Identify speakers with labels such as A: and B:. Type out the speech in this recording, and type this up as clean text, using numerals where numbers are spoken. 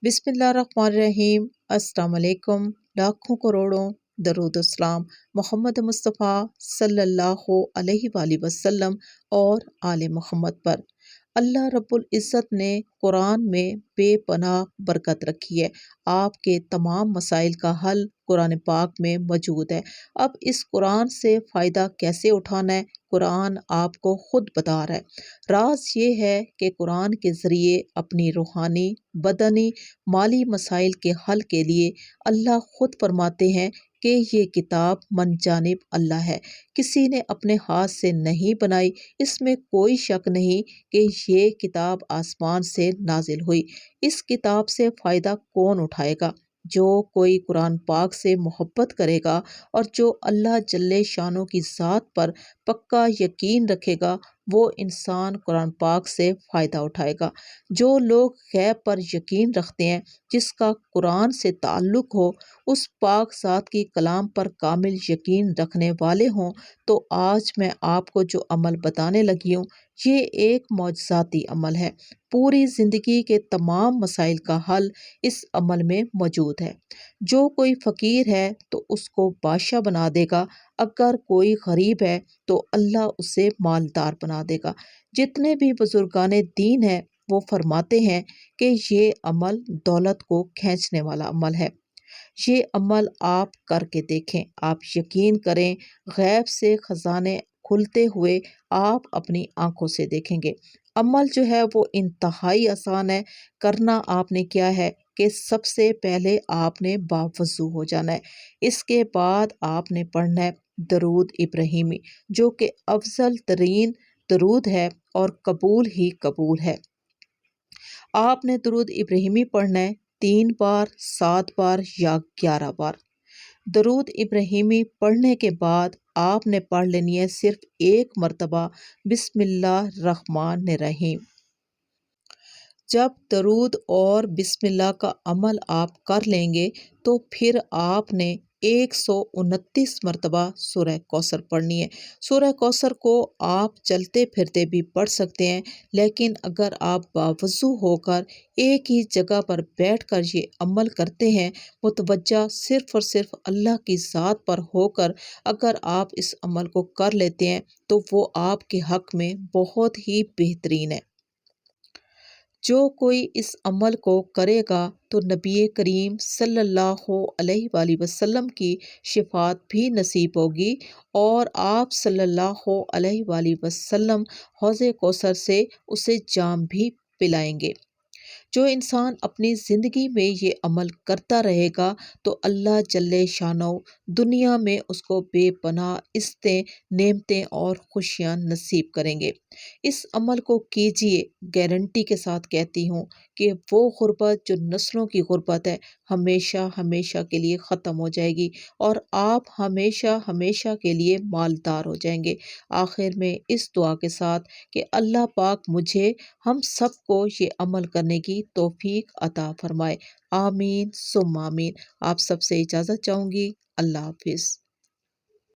A: بسم اللہ الرحمن الرحیم۔ السلام علیکم۔ لاکھوں کروڑوں درود و سلام محمد مصطفیٰ صلی اللہ علیہ وآلہ وسلم اور آل محمد پر۔ اللہ رب العزت نے قرآن میں بے پناہ برکت رکھی ہے۔ آپ کے تمام مسائل کا حل قرآن پاک میں موجود ہے۔ اب اس قرآن سے فائدہ کیسے اٹھانا ہے، قرآن آپ کو خود بتا رہا ہے۔ راز یہ ہے کہ قرآن کے ذریعے اپنی روحانی، بدنی، مالی مسائل کے حل کے لیے اللہ خود فرماتے ہیں کہ یہ کتاب من جانب اللہ ہے، کسی نے اپنے ہاتھ سے نہیں بنائی۔ اس میں کوئی شک نہیں کہ یہ کتاب آسمان سے نازل ہوئی۔ اس کتاب سے فائدہ کون اٹھائے گا؟ جو کوئی قرآن پاک سے محبت کرے گا اور جو اللہ جل شانہ کی ذات پر پکا یقین رکھے گا، وہ انسان قرآن پاک سے فائدہ اٹھائے گا۔ جو لوگ غیب پر یقین رکھتے ہیں، جس کا قرآن سے تعلق ہو، اس پاک ذات کی کلام پر کامل یقین رکھنے والے ہوں، تو آج میں آپ کو جو عمل بتانے لگی ہوں، یہ ایک معجزاتی عمل ہے۔ پوری زندگی کے تمام مسائل کا حل اس عمل میں موجود ہے۔ جو کوئی فقیر ہے تو اس کو بادشاہ بنا دے گا، اگر کوئی غریب ہے تو اللہ اسے مالدار بنا دے گا۔ جتنے بھی بزرگان دین ہیں وہ فرماتے ہیں کہ یہ عمل دولت کو کھینچنے والا عمل ہے۔ یہ عمل آپ کر کے دیکھیں، آپ یقین کریں، غیب سے خزانے کھلتے ہوئے آپ اپنی آنکھوں سے دیکھیں گے۔ عمل جو ہے وہ انتہائی آسان ہے۔ کرنا آپ نے کیا ہے کہ سب سے پہلے آپ نے باوضو ہو جانا ہے۔ اس کے بعد آپ نے پڑھنا ہے درود ابراہیمی، جو کہ افضل ترین درود ہے اور قبول ہی قبول ہے۔ آپ نے درود ابراہیمی پڑھنا ہے 3 بار، 7 بار یا 11 بار۔ درود ابراہیمی پڑھنے کے بعد آپ نے پڑھ لینی ہے صرف ایک مرتبہ بسم اللہ الرحمن الرحیم۔ جب درود اور بسم اللہ کا عمل آپ کر لیں گے تو پھر آپ نے 129 مرتبہ سورہ کوثر پڑھنی ہے۔ سورہ کوثر کو آپ چلتے پھرتے بھی پڑھ سکتے ہیں، لیکن اگر آپ باوضو ہو کر ایک ہی جگہ پر بیٹھ کر یہ عمل کرتے ہیں، متوجہ صرف اور صرف اللہ کی ذات پر ہو کر اگر آپ اس عمل کو کر لیتے ہیں تو وہ آپ کے حق میں بہت ہی بہترین ہے۔ جو کوئی اس عمل کو کرے گا تو نبی کریم صلی اللہ علیہ وآلہ وسلم کی شفاعت بھی نصیب ہوگی اور آپ صلی اللہ علیہ وآلہ وسلم حوض کوثر سے اسے جام بھی پلائیں گے۔ جو انسان اپنی زندگی میں یہ عمل کرتا رہے گا تو اللہ جل شانہ دنیا میں اس کو بے پناہ عزتیں، نعمتیں اور خوشیاں نصیب کریں گے۔ اس عمل کو کیجئے، گارنٹی کے ساتھ کہتی ہوں کہ وہ غربت جو نسلوں کی غربت ہے ہمیشہ ہمیشہ کے لیے ختم ہو جائے گی اور آپ ہمیشہ ہمیشہ کے لیے مالدار ہو جائیں گے۔ آخر میں اس دعا کے ساتھ کہ اللہ پاک مجھے، ہم سب کو یہ عمل کرنے کی توفیق عطا فرمائے۔ آمین ثم آمین۔ آپ سب سے اجازت چاہوں گی۔ اللہ حافظ۔